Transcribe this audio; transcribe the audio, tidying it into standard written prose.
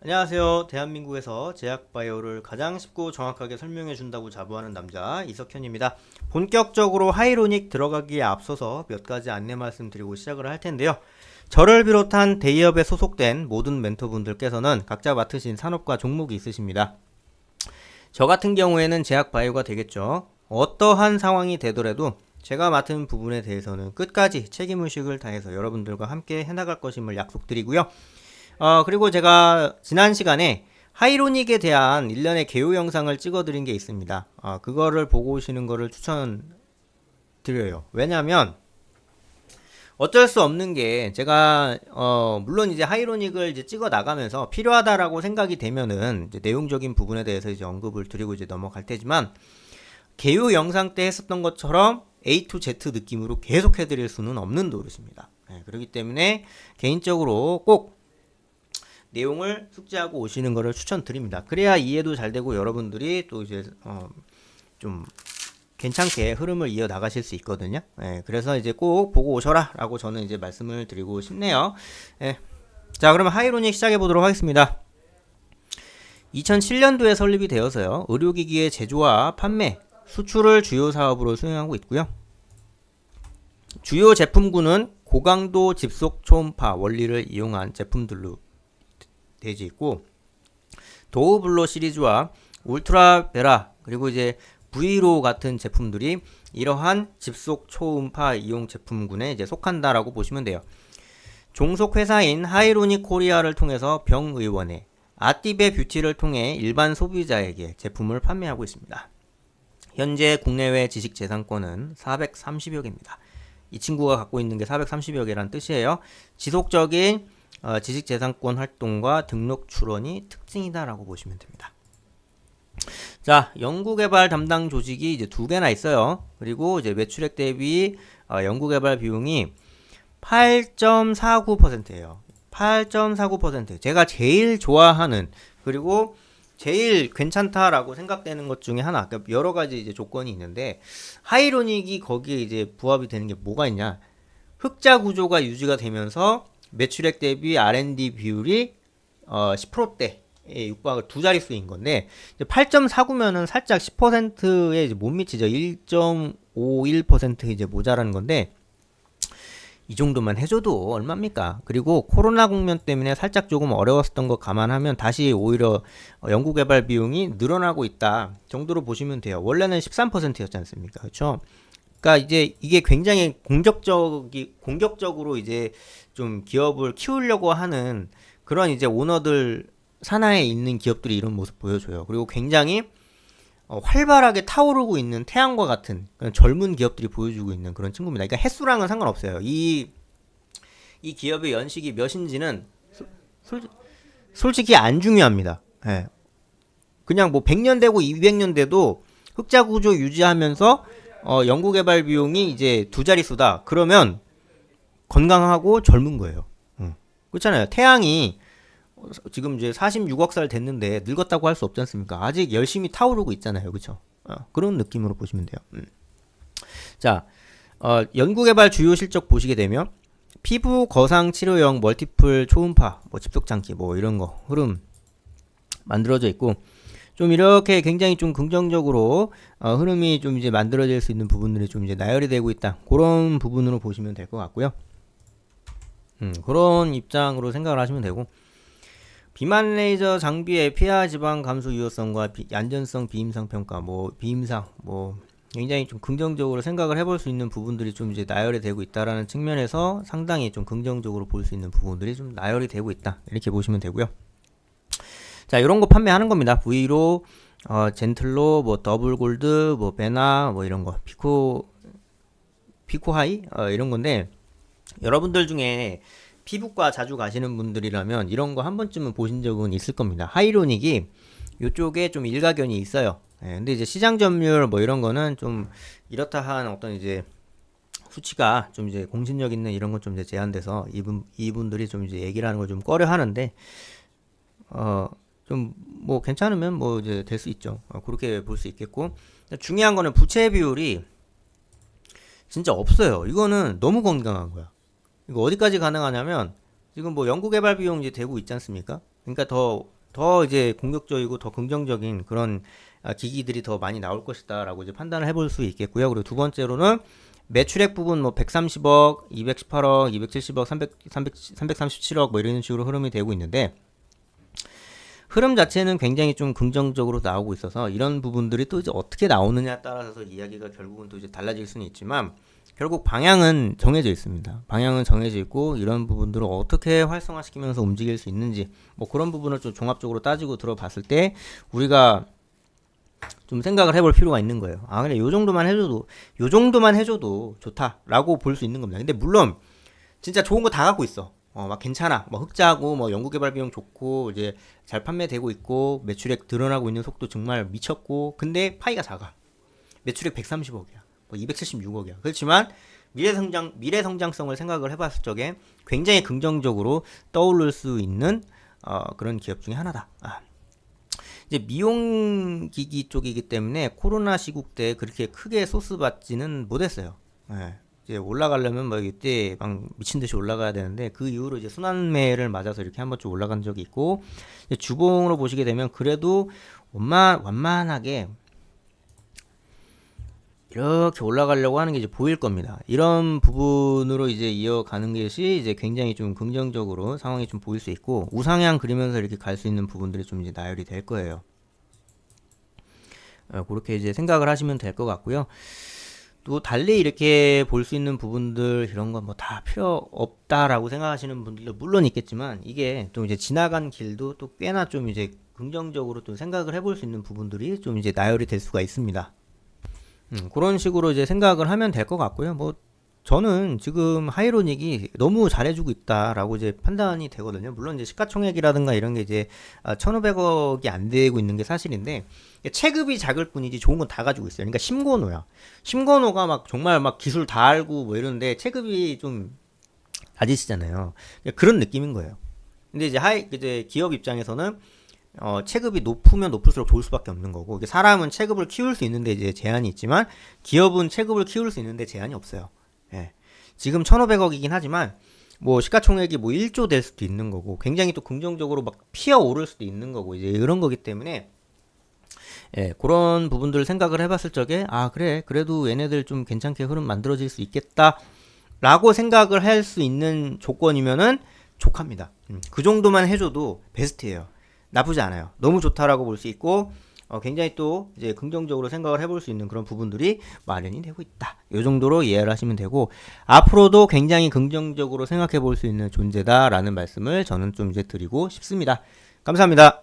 안녕하세요. 대한민국에서 제약바이오를 가장 쉽고 정확하게 설명해 준다고 자부하는 남자 이석현입니다. 본격적으로 하이로닉 들어가기에 앞서서 몇 가지 안내 말씀드리고 시작을 할 텐데요. 저를 비롯한 대기업에 소속된 모든 멘토분들께서는 각자 맡으신 산업과 종목이 있으십니다. 저 같은 경우에는 제약바이오가 되겠죠. 어떠한 상황이 되더라도 제가 맡은 부분에 대해서는 끝까지 책임의식을 다해서 여러분들과 함께 해나갈 것임을 약속드리고요. 그리고 제가 지난 시간에 하이로닉에 대한 일련의 개요 영상을 찍어드린 게 있습니다. 그거를 보고 오시는 거를 추천드려요. 왜냐면 어쩔 수 없는 게 제가 물론 이제 하이로닉을 이제 찍어 나가면서 필요하다라고 생각이 되면은 이제 내용적인 부분에 대해서 이제 언급을 드리고 이제 넘어갈 테지만 개요 영상 때 했었던 것처럼 A to Z 느낌으로 계속 해드릴 수는 없는 노릇입니다. 그렇기 때문에 개인적으로 꼭 내용을 숙지하고 오시는 것을 추천드립니다. 그래야 이해도 잘 되고 여러분들이 또 이제 좀 괜찮게 흐름을 이어 나가실 수 있거든요. 그래서 이제 꼭 보고 오셔라 라고 저는 이제 말씀을 드리고 싶네요. 자, 그러면 하이로닉 시작해 보도록 하겠습니다. 2007년도에 설립이 되어서요, 의료기기의 제조와 판매, 수출을 주요 사업으로 수행하고 있고요. 주요 제품군은 고강도 집속 초음파 원리를 이용한 제품들로 되지 있고, 도우블로 시리즈와 울트라베라 그리고 이제 브이로 같은 제품들이 이러한 집속 초음파 이용 제품군에 이제 속한다라고 보시면 돼요. 종속 회사인 하이로닉 코리아를 통해서 병의원회, 아띠베 뷰티를 통해 일반 소비자에게 제품을 판매하고 있습니다. 현재 국내외 지식재산권은 430여 개입니다. 이 친구가 갖고 있는 게 430여 개란 뜻이에요. 지속적인 지식재산권 활동과 등록 출원이 특징이다라고 보시면 됩니다. 자, 연구개발 담당 조직이 이제 2개나 있어요. 그리고 이제 매출액 대비 연구개발 비용이 8.49%예요. 8.49%. 제가 제일 좋아하는, 그리고 제일 괜찮다라고 생각되는 것 중에 하나. 그러니까 여러 가지 이제 조건이 있는데, 하이로닉이 거기에 이제 부합이 되는 게 뭐가 있냐? 흑자 구조가 유지가 되면서 매출액 대비 R&D 비율이 10%대에 육박을 두 자릿수인 건데, 8.49면은 살짝 10%에 이제 못 미치죠. 1.51% 이제 모자라는 건데, 이 정도만 해줘도 얼마입니까? 그리고 코로나 국면 때문에 살짝 조금 어려웠었던 거 감안하면 다시 오히려 연구개발 비용이 늘어나고 있다 정도로 보시면 돼요. 원래는 13%였지 않습니까? 그렇죠? 그러니까 이제 이게 굉장히 공격적으로 이제 좀 기업을 키우려고 하는 그런 이제 오너들 산하에 있는 기업들이 이런 모습 보여줘요. 그리고 굉장히 활발하게 타오르고 있는 태양과 같은 그런 젊은 기업들이 보여주고 있는 그런 친구입니다. 그러니까 횟수랑은 상관없어요. 이 기업의 연식이 몇인지는 솔직히 안 중요합니다. 그냥 뭐 100년 되고 200년 돼도 흑자 구조 유지하면서 연구개발 비용이 이제 두 자릿수다. 그러면 건강하고 젊은 거예요. 그렇잖아요. 태양이 지금 이제 46억 살 됐는데 늙었다고 할 수 없지 않습니까? 아직 열심히 타오르고 있잖아요. 그렇죠? 그런 느낌으로 보시면 돼요. 자, 연구개발 주요 실적 보시게 되면 피부 거상 치료용 멀티플 초음파, 뭐 집속장치, 뭐 이런 거 흐름 만들어져 있고, 좀 이렇게 굉장히 좀 긍정적으로 흐름이 좀 이제 만들어질 수 있는 부분들이 좀 이제 나열이 되고 있다. 그런 부분으로 보시면 될 것 같고요. 그런 입장으로 생각을 하시면 되고, 비만 레이저 장비의 피하 지방 감소 유효성과 안전성 비임상 평가, 뭐 비임상, 뭐 굉장히 좀 긍정적으로 생각을 해볼 수 있는 부분들이 좀 이제 나열이 되고 있다라는 측면에서 상당히 좀 긍정적으로 볼 수 있는 부분들이 좀 나열이 되고 있다. 이렇게 보시면 되고요. 자, 이런 거 판매하는 겁니다. V로, 젠틀로, 뭐 더블 골드, 뭐 베나, 뭐 이런 거, 피코 하이, 이런 건데, 여러분들 중에 피부과 자주 가시는 분들이라면 이런 거 한 번쯤은 보신 적은 있을 겁니다. 하이로닉이 이쪽에 좀 일가견이 있어요. 근데 이제 시장 점유율 뭐 이런 거는 좀 이렇다 한 어떤 이제 수치가 좀 이제 공신력 있는 이런 건 좀 이제 제한돼서 이분들이 좀 이제 얘기를 하는 걸 좀 꺼려 하는데, 좀 뭐 괜찮으면 뭐 이제 될 수 있죠. 그렇게 볼 수 있겠고, 중요한 거는 부채 비율이 진짜 없어요. 이거는 너무 건강한 거야. 이거 어디까지 가능하냐면, 지금 뭐 연구개발 비용 이제 되고 있지 않습니까? 그러니까 더 더 이제 공격적이고 더 긍정적인 그런 기기들이 더 많이 나올 것이다라고 이제 판단을 해볼 수 있겠고요. 그리고 두 번째로는 매출액 부분 뭐 130억, 218억, 270억, 337억 뭐 이런 식으로 흐름이 되고 있는데 흐름 자체는 굉장히 좀 긍정적으로 나오고 있어서 이런 부분들이 또 이제 어떻게 나오느냐에 따라서 이야기가 결국은 또 이제 달라질 수는 있지만 결국 방향은 정해져 있습니다. 방향은 정해져 있고 이런 부분들을 어떻게 활성화시키면서 움직일 수 있는지 뭐 그런 부분을 좀 종합적으로 따지고 들어봤을 때 우리가 좀 생각을 해볼 필요가 있는 거예요. 아, 그래, 요 정도만 해줘도 좋다라고 볼 수 있는 겁니다. 근데 물론 진짜 좋은 거 다 갖고 있어. 막 괜찮아. 뭐 흑자고 뭐 연구개발 비용 좋고 이제 잘 판매되고 있고 매출액 드러나고 있는 속도 정말 미쳤고 근데 파이가 작아. 매출액 130억이야. 뭐 276억이야. 그렇지만 미래 성장성을 생각을 해봤을 적에 굉장히 긍정적으로 떠오를 수 있는 그런 기업 중에 하나다. 이제 미용기기 쪽이기 때문에 코로나 시국 때 그렇게 크게 소스 받지는 못했어요. 예. 이제 올라가려면 뭐 이때 막 미친 듯이 올라가야 되는데 그 이후로 이제 순환매를 맞아서 이렇게 한번 좀 올라간 적이 있고 주봉으로 보시게 되면 그래도 완만하게 이렇게 올라가려고 하는 게 이제 보일 겁니다. 이런 부분으로 이제 이어가는 것이 이제 굉장히 좀 긍정적으로 상황이 좀 보일 수 있고 우상향 그리면서 이렇게 갈 수 있는 부분들이 좀 이제 나열이 될 거예요. 그렇게 이제 생각을 하시면 될 것 같고요. 또 달리 이렇게 볼 수 있는 부분들 이런 건 뭐 다 필요 없다라고 생각하시는 분들도 물론 있겠지만 이게 또 이제 지나간 길도 또 꽤나 좀 이제 긍정적으로 또 생각을 해볼 수 있는 부분들이 좀 이제 나열이 될 수가 있습니다. 그런 식으로 이제 생각을 하면 될 것 같고요. 뭐 저는 지금 하이로닉이 너무 잘해주고 있다라고 이제 판단이 되거든요. 물론 이제 시가총액이라든가 이런 게 이제 1,500억이 안 되고 있는 게 사실인데 체급이 작을 뿐이지 좋은 건 다 가지고 있어요. 그러니까 심건호야. 심건호가 막 정말 막 기술 다 알고 뭐 이러는데 체급이 좀 낮으시잖아요. 그런 느낌인 거예요. 근데 이제 기업 입장에서는 체급이 높으면 높을수록 좋을 수밖에 없는 거고 사람은 체급을 키울 수 있는데 이제 제한이 있지만 기업은 체급을 키울 수 있는데 제한이 없어요. 예. 지금 1,500억이긴 하지만 뭐 시가총액이 뭐 1조 될 수도 있는 거고 굉장히 또 긍정적으로 막 피어오를 수도 있는 거고 이제 이런 거기 때문에 그런 부분들을 생각을 해봤을 적에 그래 그래도 얘네들 좀 괜찮게 흐름 만들어질 수 있겠다 라고 생각을 할 수 있는 조건이면은 족합니다. 그 정도만 해줘도 베스트예요. 나쁘지 않아요. 너무 좋다라고 볼 수 있고 굉장히 또 이제 긍정적으로 생각을 해볼 수 있는 그런 부분들이 마련이 되고 있다. 이 정도로 이해를 하시면 되고 앞으로도 굉장히 긍정적으로 생각해 볼 수 있는 존재다라는 말씀을 저는 좀 이제 드리고 싶습니다. 감사합니다.